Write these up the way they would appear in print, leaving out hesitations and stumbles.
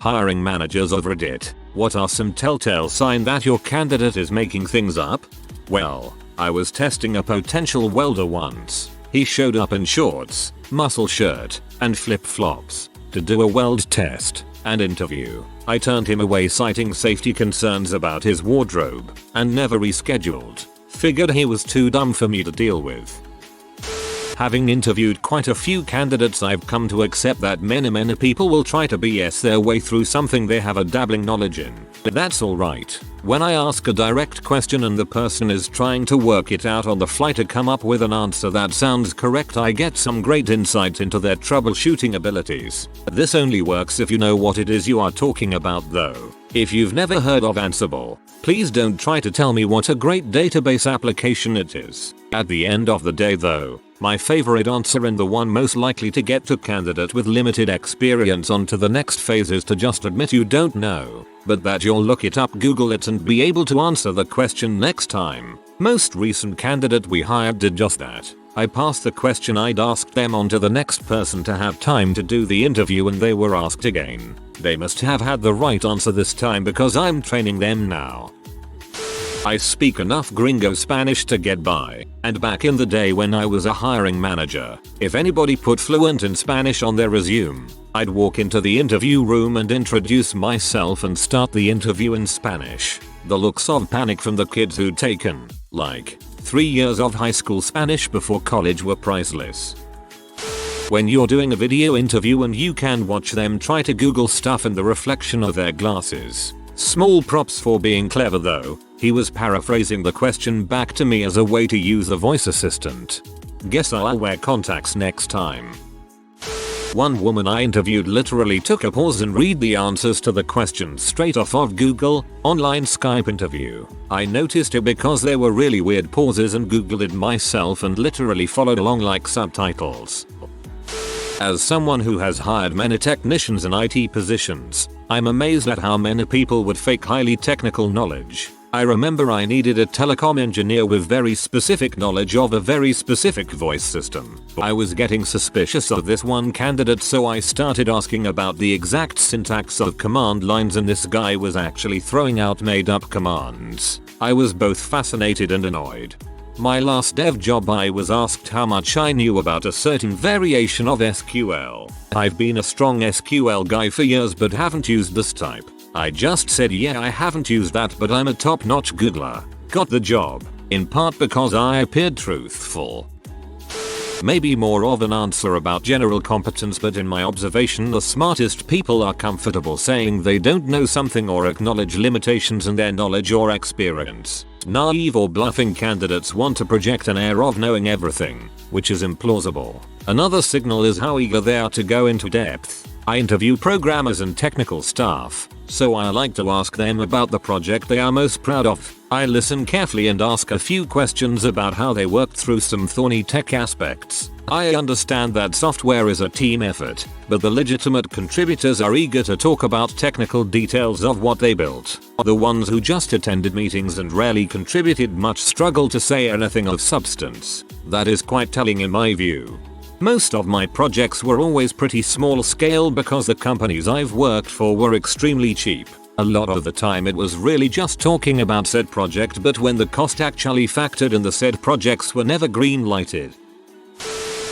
Hiring managers of Reddit, what are some telltale signs that your candidate is making things up? Well, I was testing a potential welder once. He showed up in shorts, muscle shirt, and flip-flops to do a weld test and interview. I turned him away citing safety concerns about his wardrobe and never rescheduled. Figured he was too dumb for me to deal with. Having interviewed quite a few candidates, I've come to accept that many people will try to BS their way through something they have a dabbling knowledge in. But that's alright. When I ask a direct question and the person is trying to work it out on the fly to come up with an answer that sounds correct, I get some great insight into their troubleshooting abilities. This only works if you know what it is you are talking about though. If you've never heard of Ansible, please don't try to tell me what a great database application it is. At the end of the day though, my favorite answer and the one most likely to get a candidate with limited experience onto the next phase is to just admit you don't know, but that you'll look it up, Google it, and be able to answer the question next time. Most recent candidate we hired did just that. I passed the question I'd asked them on to the next person to have time to do the interview, and they were asked again. They must have had the right answer this time because I'm training them now. I speak enough gringo Spanish to get by, and back in the day when I was a hiring manager, if anybody put fluent in Spanish on their resume, I'd walk into the interview room and introduce myself and start the interview in Spanish. The looks of panic from the kids who'd taken, like, 3 years of high school Spanish before college were priceless. When you're doing a video interview and you can watch them try to Google stuff in the reflection of their glasses. Small props for being clever though, he was paraphrasing the question back to me as a way to use a voice assistant. Guess I'll wear contacts next time. One woman I interviewed literally took a pause and read the answers to the questions straight off of Google, online Skype interview. I noticed it because there were really weird pauses and Googled it myself and literally followed along like subtitles. As someone who has hired many technicians in IT positions, I'm amazed at how many people would fake highly technical knowledge. I remember I needed a telecom engineer with very specific knowledge of a very specific voice system. I was getting suspicious of this one candidate, so I started asking about the exact syntax of command lines, and this guy was actually throwing out made up commands. I was both fascinated and annoyed. My last dev job I was asked how much I knew about a certain variation of SQL. I've been a strong SQL guy for years but haven't used this type. I just said yeah, I haven't used that, but I'm a top-notch Googler. Got the job, in part because I appeared truthful. Maybe more of an answer about general competence, but in my observation the smartest people are comfortable saying they don't know something or acknowledge limitations in their knowledge or experience. Naive or bluffing candidates want to project an air of knowing everything, which is implausible. Another signal is how eager they are to go into depth. I interview programmers and technical staff, so I like to ask them about the project they are most proud of. I listen carefully and ask a few questions about how they worked through some thorny tech aspects. I understand that software is a team effort, but the legitimate contributors are eager to talk about technical details of what they built. The ones who just attended meetings and rarely contributed much struggle to say anything of substance. That is quite telling in my view. Most of my projects were always pretty small scale because the companies I've worked for were extremely cheap. A lot of the time it was really just talking about said project, but when the cost actually factored in, the said projects were never green lighted.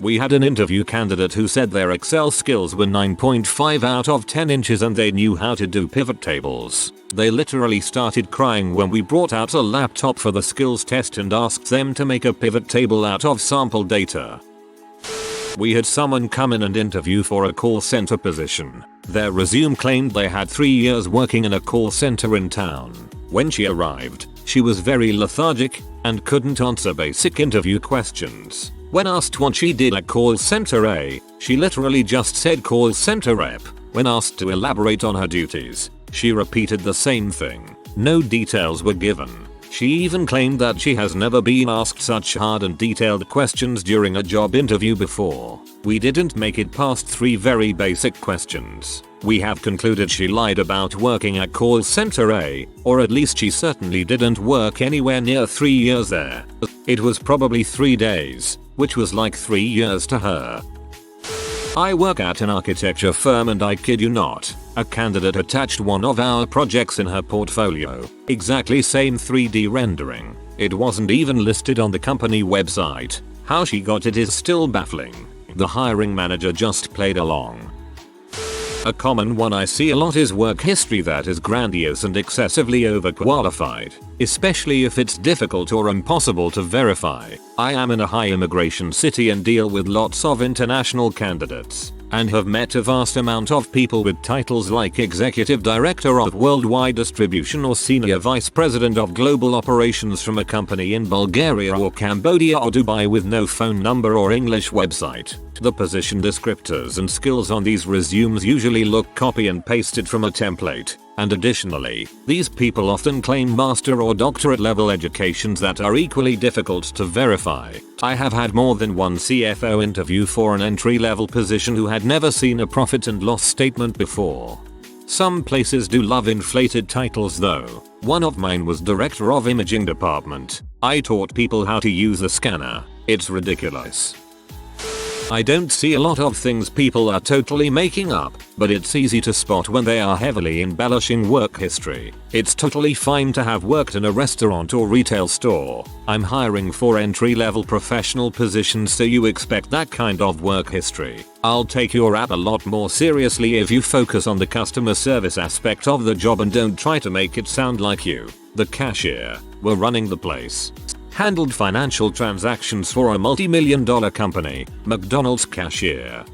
We had an interview candidate who said their Excel skills were 9.5 out of 10 inches and they knew how to do pivot tables. They literally started crying when we brought out a laptop for the skills test and asked them to make a pivot table out of sample data. We had someone come in and interview for a call center position. Their resume claimed they had 3 years working in a call center in town. When she arrived, she was very lethargic and couldn't answer basic interview questions. When asked what she did at call center A, she literally just said call center rep. When asked to elaborate on her duties, she repeated the same thing. No details were given. She even claimed that she has never been asked such hard and detailed questions during a job interview before. We didn't make it past 3 very basic questions. We have concluded she lied about working at call center A, or at least she certainly didn't work anywhere near 3 years there. It was probably 3 days, which was like 3 years to her. I work at an architecture firm and I kid you not, A candidate attached one of our projects in her portfolio. Exactly same 3D rendering. It wasn't even listed on the company website. How she got it is still baffling. The hiring manager just played along. A common one I see a lot is work history that is grandiose and excessively overqualified, especially if it's difficult or impossible to verify. I am in a high immigration city and deal with lots of international candidates, and have met a vast amount of people with titles like Executive Director of Worldwide Distribution or Senior Vice President of Global Operations from a company in Bulgaria or Cambodia or Dubai with no phone number or English website. The position descriptors and skills on these resumes usually look copy and pasted from a template, and additionally, these people often claim master or doctorate level educations that are equally difficult to verify. I have had more than one CFO interview for an entry-level position who had never seen a profit and loss statement before. Some places do love inflated titles though. One of mine was Director of Imaging Department. I taught people how to use a scanner. It's ridiculous. I don't see a lot of things people are totally making up, but it's easy to spot when they are heavily embellishing work history. It's totally fine to have worked in a restaurant or retail store. I'm hiring for entry-level professional positions, so you expect that kind of work history. I'll take your app a lot more seriously if you focus on the customer service aspect of the job and don't try to make it sound like you, the cashier, were running the place. Handled financial transactions for a multi-million-dollar company, McDonald's cashier.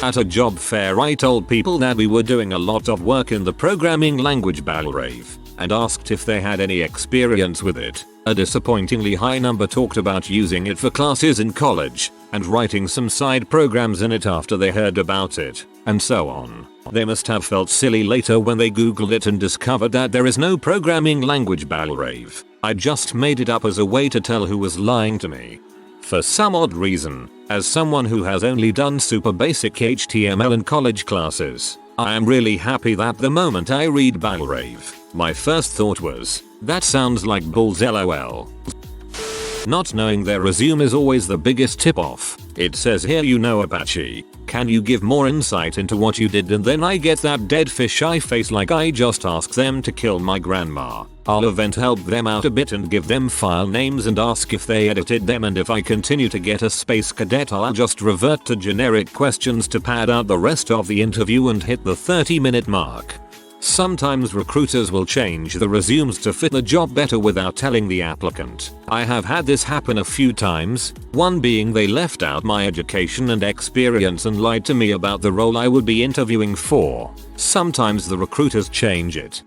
At a job fair I told people that we were doing a lot of work in the programming language Balrave, and asked if they had any experience with it. A disappointingly high number talked about using it for classes in college, and writing some side programs in it after they heard about it, and so on. They must have felt silly later when they googled it and discovered that there is no programming language Balrave. I just made it up as a way to tell who was lying to me. For some odd reason, as someone who has only done super basic HTML in college classes, I am really happy that the moment I read Balrave, my first thought was, that sounds like bulls lol. Not knowing their resume is always the biggest tip-off. It says here you know Apache. Can you give more insight into what you did? And then I get that dead fish eye face like I just asked them to kill my grandma. I'll event help them out a bit and give them file names and ask if they edited them, and if I continue to get a space cadet I'll just revert to generic questions to pad out the rest of the interview and hit the 30-minute mark. Sometimes recruiters will change the resumes to fit the job better without telling the applicant. I have had this happen a few times, one being they left out my education and experience and lied to me about the role I would be interviewing for. Sometimes the recruiters change it.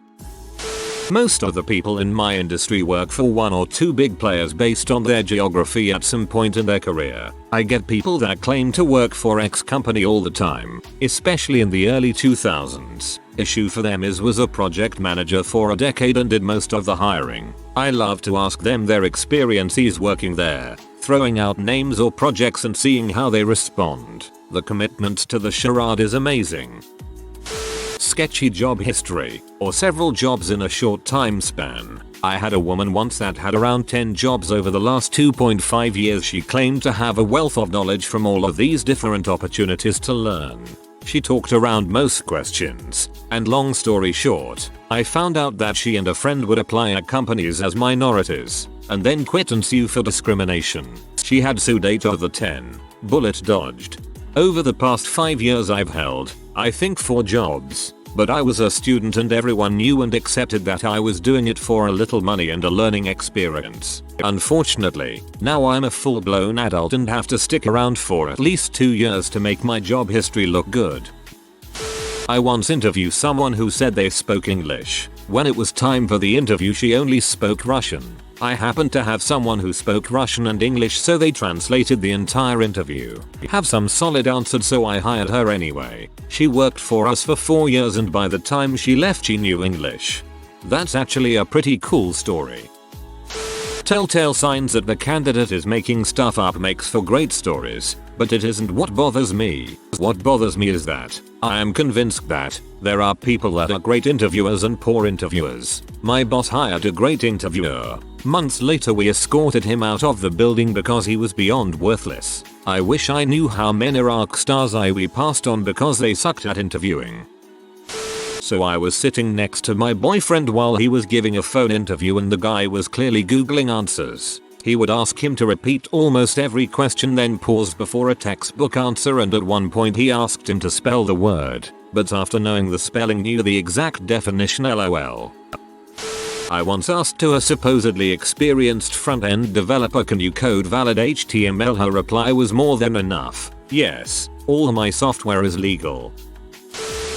Most of the people in my industry work for one or two big players based on their geography at some point in their career. I get people that claim to work for X company all the time, especially in the early 2000s. Issue for them is was a project manager for a decade and did most of the hiring. I love to ask them their experiences working there, throwing out names or projects and seeing how they respond. The commitment to the charade is amazing. Sketchy job history, or several jobs in a short time span. I had a woman once that had around 10 jobs over the last 2.5 years. She claimed to have a wealth of knowledge from all of these different opportunities to learn. She talked around most questions, and long story short, I found out that she and a friend would apply at companies as minorities, and then quit and sue for discrimination. She had sued 8 of the 10. Bullet dodged. Over the past 5 years I've held, I think 4 jobs, but I was a student and everyone knew and accepted that I was doing it for a little money and a learning experience. Unfortunately, now I'm a full-blown adult and have to stick around for at least 2 years to make my job history look good. I once interviewed someone who said they spoke English. When it was time for the interview she only spoke Russian. I happened to have someone who spoke Russian and English, so they translated the entire interview. Have some solid answers, so I hired her anyway. She worked for us for 4 years and by the time she left she knew English. That's actually a pretty cool story. Telltale signs that the candidate is making stuff up makes for great stories, but it isn't what bothers me. What bothers me is that I am convinced that there are people that are great interviewers and poor interviewers. My boss hired a great interviewer. Months later we escorted him out of the building because he was beyond worthless. I wish I knew how many rock stars we passed on because they sucked at interviewing. So I was sitting next to my boyfriend while he was giving a phone interview and the guy was clearly googling answers. He would ask him to repeat almost every question, then pause before a textbook answer, and at one point he asked him to spell the word, but after knowing the spelling knew the exact definition, lol. I once asked to a supposedly experienced front-end developer, can you code valid HTML? Her reply was more than enough. Yes, all my software is legal.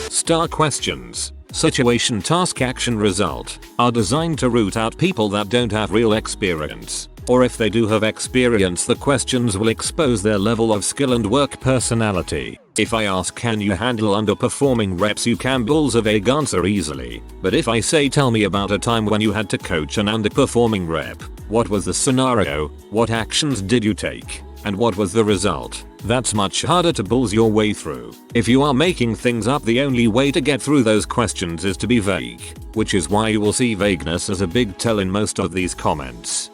Star questions, situation, task, action, result, are designed to root out people that don't have real experience. Or if they do have experience, the questions will expose their level of skill and work personality. If I ask can you handle underperforming reps, you can balls a vague answer easily. But if I say tell me about a time when you had to coach an underperforming rep, what was the scenario, what actions did you take, and what was the result, that's much harder to balls your way through. If you are making things up, the only way to get through those questions is to be vague, which is why you will see vagueness as a big tell in most of these comments.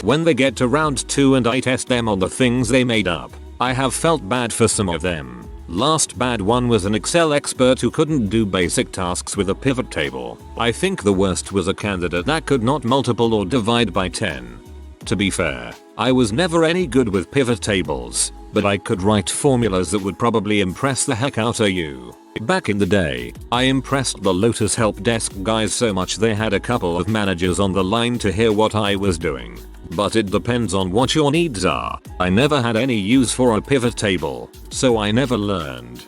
When they get to round 2 and I test them on the things they made up, I have felt bad for some of them. Last bad one was an Excel expert who couldn't do basic tasks with a pivot table. I think the worst was a candidate that could not multiply or divide by 10. To be fair, I was never any good with pivot tables, but I could write formulas that would probably impress the heck out of you. Back in the day, I impressed the Lotus help desk guys so much they had a couple of managers on the line to hear what I was doing. But it depends on what your needs are. I never had any use for a pivot table, so I never learned.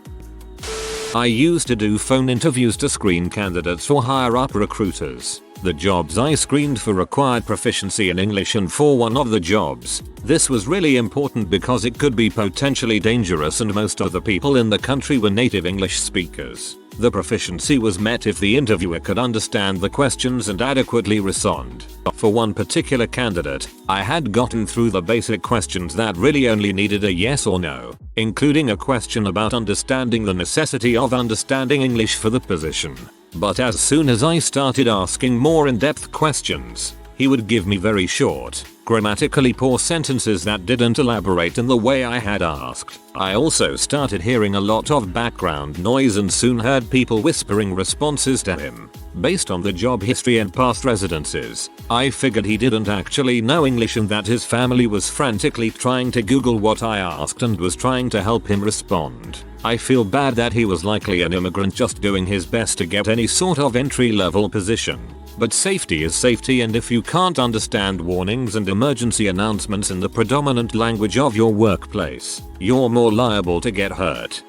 I used to do phone interviews to screen candidates for higher up recruiters. The jobs I screened for required proficiency in English, and for one of the jobs, this was really important because it could be potentially dangerous and most of the people in the country were native English speakers. The proficiency was met if the interviewer could understand the questions and adequately respond. For one particular candidate, I had gotten through the basic questions that really only needed a yes or no, including a question about understanding the necessity of understanding English for the position. But as soon as I started asking more in-depth questions, he would give me very short, grammatically poor sentences that didn't elaborate in the way I had asked. I also started hearing a lot of background noise and soon heard people whispering responses to him. Based on the job history and past residences, I figured he didn't actually know English and that his family was frantically trying to Google what I asked and was trying to help him respond. I feel bad that he was likely an immigrant just doing his best to get any sort of entry-level position. But safety is safety, and if you can't understand warnings and emergency announcements in the predominant language of your workplace, you're more liable to get hurt.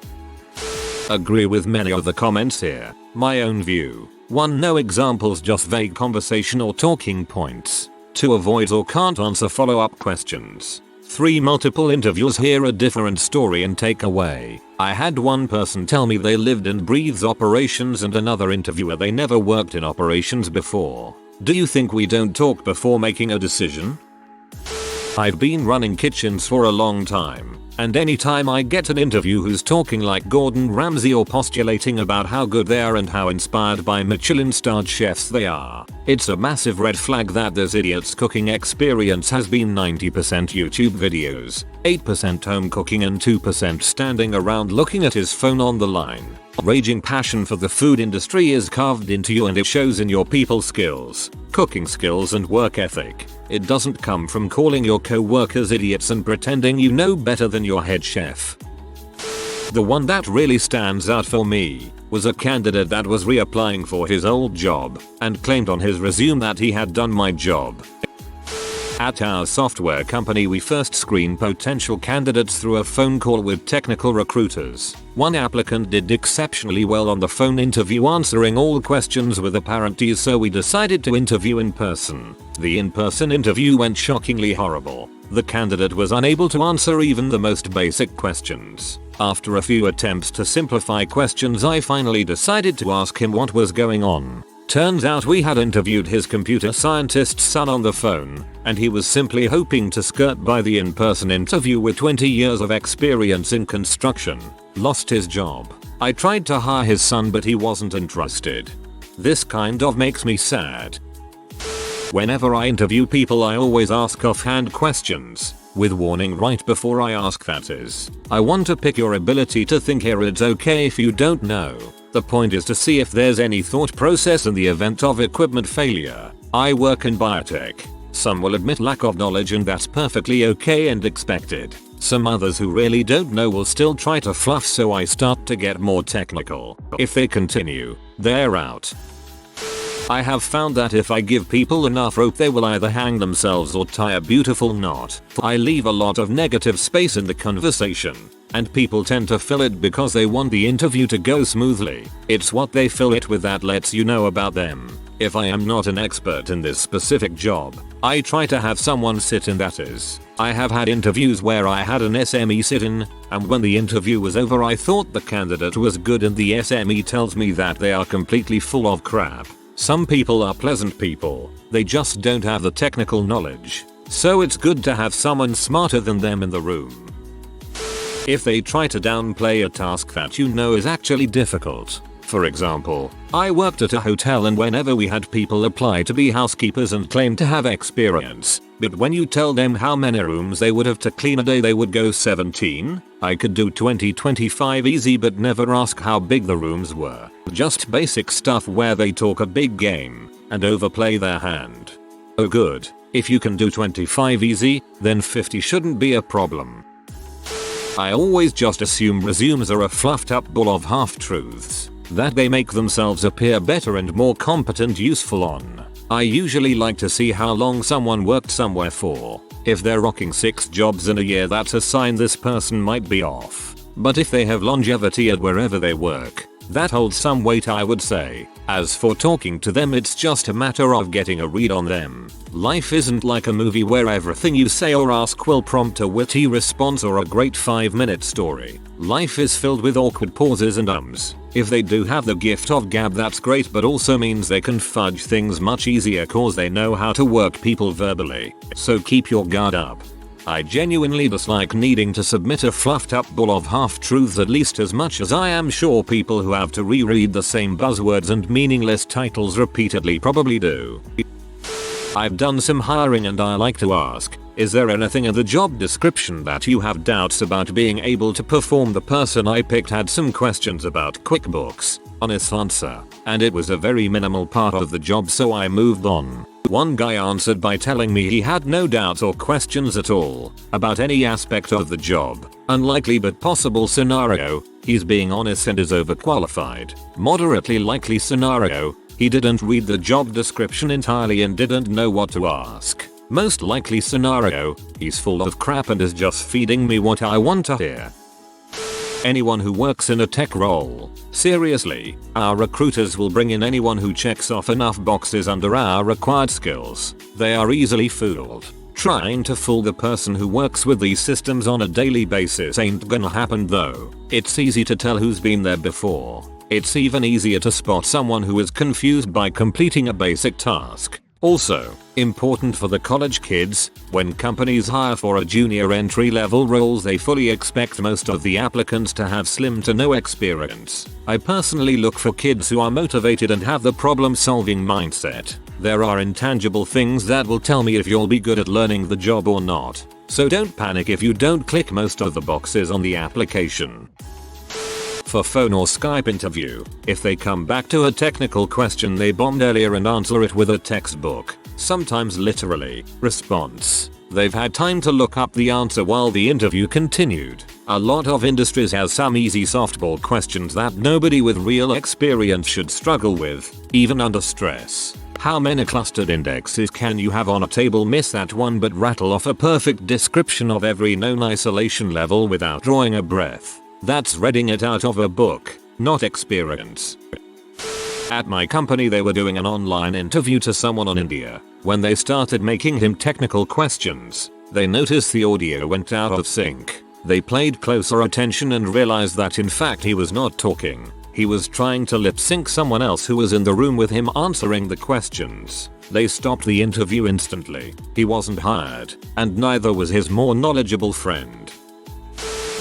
Agree with many of the comments here. My own view. 1. No examples, just vague conversation or talking points. 2. Avoid or can't answer follow-up questions. 3. Multiple interviews, hear a different story and take away. I had one person tell me they lived and breathed operations and another interviewer they never worked in operations before. Do you think we don't talk before making a decision? I've been running kitchens for a long time, and anytime I get an interview who's talking like Gordon Ramsay or postulating about how good they are and how inspired by Michelin-starred chefs they are, it's a massive red flag that this idiot's cooking experience has been 90% YouTube videos, 8% home cooking and 2% standing around looking at his phone on the line. Raging passion for the food industry is carved into you and it shows in your people skills, cooking skills and work ethic. It doesn't come from calling your co-workers idiots and pretending you know better than your head chef. The one that really stands out for me was a candidate that was reapplying for his old job and claimed on his resume that he had done my job. At our software company, we first screen potential candidates through a phone call with technical recruiters. One applicant did exceptionally well on the phone interview, answering all questions with apparent ease, so we decided to interview in person. The in-person interview went shockingly horrible. The candidate was unable to answer even the most basic questions. After a few attempts to simplify questions, I finally decided to ask him what was going on. Turns out we had interviewed his computer scientist son on the phone, and he was simply hoping to skirt by the in-person interview with 20 years of experience in construction. Lost his job. I tried to hire his son, but he wasn't interested. This kind of makes me sad. Whenever I interview people, I always ask offhand questions, with warning right before I ask, that is. I want to pick your ability to think here. It's okay if you don't know. The point is to see if there's any thought process in the event of equipment failure. I work in biotech. Some will admit lack of knowledge and that's perfectly okay and expected. Some others who really don't know will still try to fluff, so I start to get more technical. If they continue, they're out. I have found that if I give people enough rope, they will either hang themselves or tie a beautiful knot. I leave a lot of negative space in the conversation, and people tend to fill it because they want the interview to go smoothly. It's what they fill it with that lets you know about them. If I am not an expert in this specific job, I try to have someone sit in, that is. I have had interviews where I had an SME sit in, and when the interview was over I thought the candidate was good and the SME tells me that they are completely full of crap. Some people are pleasant people, they just don't have the technical knowledge. So it's good to have someone smarter than them in the room. If they try to downplay a task that you know is actually difficult. For example, I worked at a hotel and whenever we had people apply to be housekeepers and claim to have experience, but when you tell them how many rooms they would have to clean a day they would go 17. I could do 20-25 easy but never ask how big the rooms were. Just basic stuff where they talk a big game and overplay their hand. Oh good, if you can do 25 easy, then 50 shouldn't be a problem. I always just assume resumes are a fluffed up ball of half-truths that they make themselves appear better and more competent useful on. I usually like to see how long someone worked somewhere for. If they're rocking 6 jobs in a year, that's a sign this person might be off. But if they have longevity at wherever they work, that holds some weight, I would say. As for talking to them, it's just a matter of getting a read on them. Life isn't like a movie where everything you say or ask will prompt a witty response or a great 5-minute story. Life is filled with awkward pauses and ums. If they do have the gift of gab, that's great, but also means they can fudge things much easier cause they know how to work people verbally. So keep your guard up. I genuinely dislike needing to submit a fluffed up ball of half-truths at least as much as I am sure people who have to reread the same buzzwords and meaningless titles repeatedly probably do. I've done some hiring and I like to ask, is there anything in the job description that you have doubts about being able to perform? The person I picked had some questions about QuickBooks. Honest answer, and it was a very minimal part of the job, so I moved on. One guy answered by telling me he had no doubts or questions at all about any aspect of the job. Unlikely but possible scenario, he's being honest and is overqualified. Moderately likely scenario, he didn't read the job description entirely and didn't know what to ask. Most likely scenario, he's full of crap and is just feeding me what I want to hear. Anyone who works in a tech role. Seriously, our recruiters will bring in anyone who checks off enough boxes under our required skills. They are easily fooled. Trying to fool the person who works with these systems on a daily basis ain't gonna happen though. It's easy to tell who's been there before. It's even easier to spot someone who is confused by completing a basic task. Also, important for the college kids, when companies hire for a junior entry-level roles, they fully expect most of the applicants to have slim to no experience. I personally look for kids who are motivated and have the problem-solving mindset. There are intangible things that will tell me if you'll be good at learning the job or not. So don't panic if you don't click most of the boxes on the application. For phone or Skype interview, if they come back to a technical question they bombed earlier and answer it with a textbook, sometimes literally, response, they've had time to look up the answer while the interview continued. A lot of industries has some easy softball questions that nobody with real experience should struggle with, even under stress. How many clustered indexes can you have on a table? Miss that one but rattle off a perfect description of every known isolation level without drawing a breath. That's reading it out of a book, not experience. At my company they were doing an online interview to someone in India. When they started making him technical questions, they noticed the audio went out of sync. They paid closer attention and realized that in fact he was not talking. He was trying to lip sync someone else who was in the room with him answering the questions. They stopped the interview instantly. He wasn't hired, and neither was his more knowledgeable friend.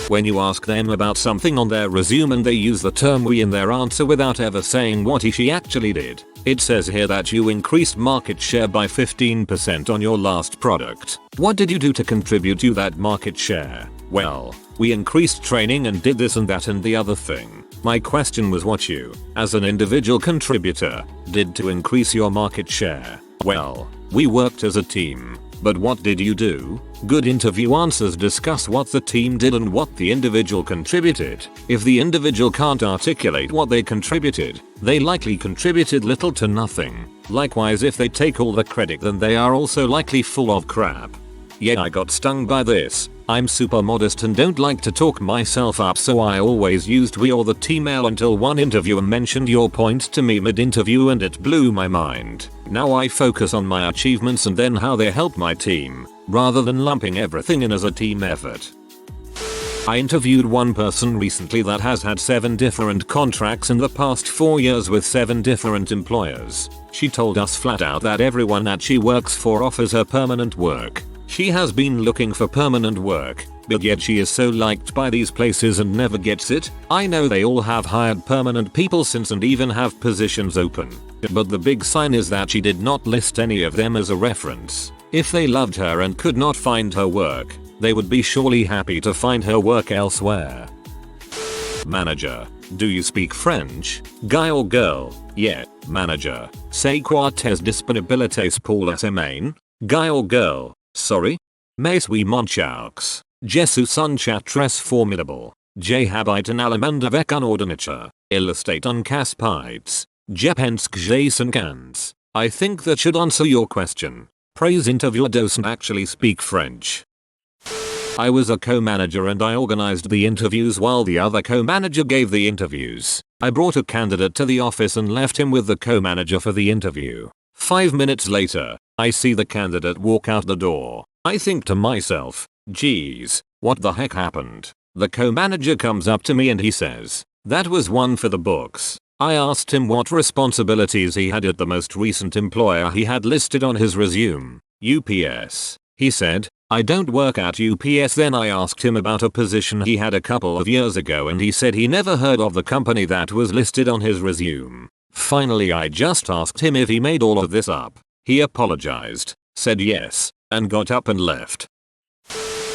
When you ask them about something on their resume and they use the term we in their answer without ever saying what he/she actually did, it says here that you increased market share by 15% on your last product. What did you do to contribute to that market share? Well, we increased training and did this and that and the other thing. My question was what you, as an individual contributor, did to increase your market share. Well, we worked as a team. But what did you do? Good interview answers discuss what the team did and what the individual contributed. If the individual can't articulate what they contributed, they likely contributed little to nothing. Likewise, if they take all the credit, then they are also likely full of crap. Yeah, I got stung by this. I'm super modest and don't like to talk myself up, so I always used we or the team-mail until one interviewer mentioned your point to me mid-interview and it blew my mind. Now I focus on my achievements and then how they help my team, rather than lumping everything in as a team effort. I interviewed one person recently that has had 7 different contracts in the past 4 years with 7 different employers. She told us flat out that everyone that she works for offers her permanent work. She has been looking for permanent work, but yet she is so liked by these places and never gets it. I know they all have hired permanent people since and even have positions open. But the big sign is that she did not list any of them as a reference. If they loved her and could not find her work, they would be surely happy to find her work elsewhere. Manager. Do you speak French? Guy or girl? Yeah. Manager. C'est quoi tes disponibilités pour la semaine? Guy or girl? Sorry? Mais oui mon chaux. Je suis un chat très formidable. Je habite un allemand avec un ordinateur. Il est un casse-pieds. Je pense que j'ai 5 ans. I think that should answer your question. Praise interviewer doesn't actually speak French. I was a co-manager and I organized the interviews while the other co-manager gave the interviews. I brought a candidate to the office and left him with the co-manager for the interview. 5 minutes later, I see the candidate walk out the door. I think to myself, geez, what the heck happened? The co-manager comes up to me and he says, that was one for the books. I asked him what responsibilities he had at the most recent employer he had listed on his resume, UPS. He said, I don't work at UPS. Then I asked him about a position he had a couple of years ago and he said he never heard of the company that was listed on his resume. Finally, I just asked him if he made all of this up. He apologized, said yes, and got up and left.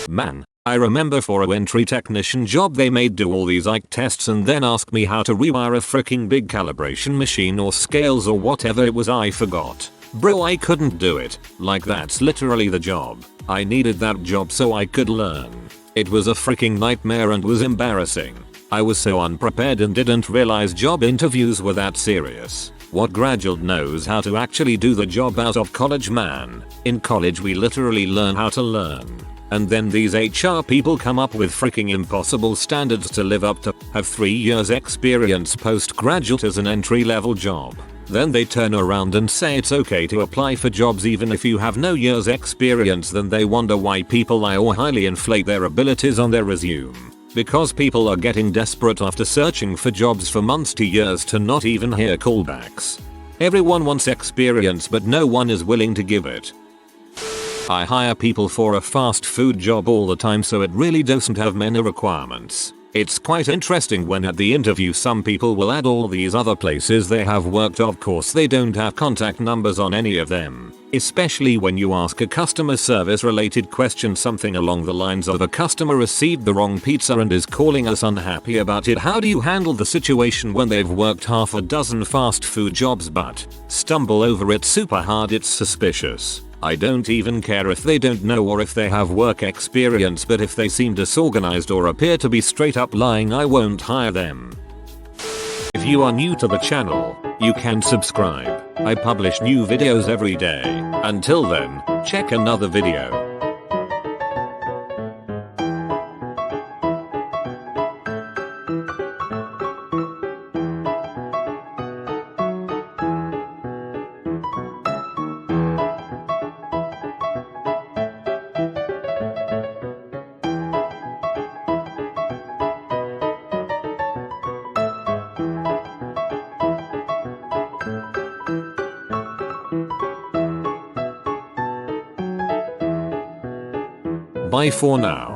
Man, I remember for a entry technician job they made do all these IQ tests and then ask me how to rewire a freaking big calibration machine or scales or whatever it was. I forgot. Bro, I couldn't do it. Like, that's literally the job. I needed that job so I could learn. It was a freaking nightmare and was embarrassing. I was so unprepared and didn't realize job interviews were that serious. What graduate knows how to actually do the job out of college, man? In college we literally learn how to learn. And then these HR people come up with freaking impossible standards to live up to. Have 3 years experience postgraduate as an entry level job. Then they turn around and say it's okay to apply for jobs even if you have no years experience. Then they wonder why people lie or highly inflate their abilities on their resume. Because people are getting desperate after searching for jobs for months to years to not even hear callbacks. Everyone wants experience but no one is willing to give it. I hire people for a fast food job all the time, so it really doesn't have many requirements. It's quite interesting when at the interview some people will add all these other places they have worked. Of course they don't have contact numbers on any of them. Especially when you ask a customer service related question, something along the lines of a customer received the wrong pizza and is calling us unhappy about it. How do you handle the situation when they've worked half a dozen fast food jobs but stumble over it super hard? It's suspicious. I don't even care if they don't know or if they have work experience, but if they seem disorganized or appear to be straight up lying, I won't hire them. If you are new to the channel, you can subscribe. I publish new videos every day. Until then, check another video. Bye for now.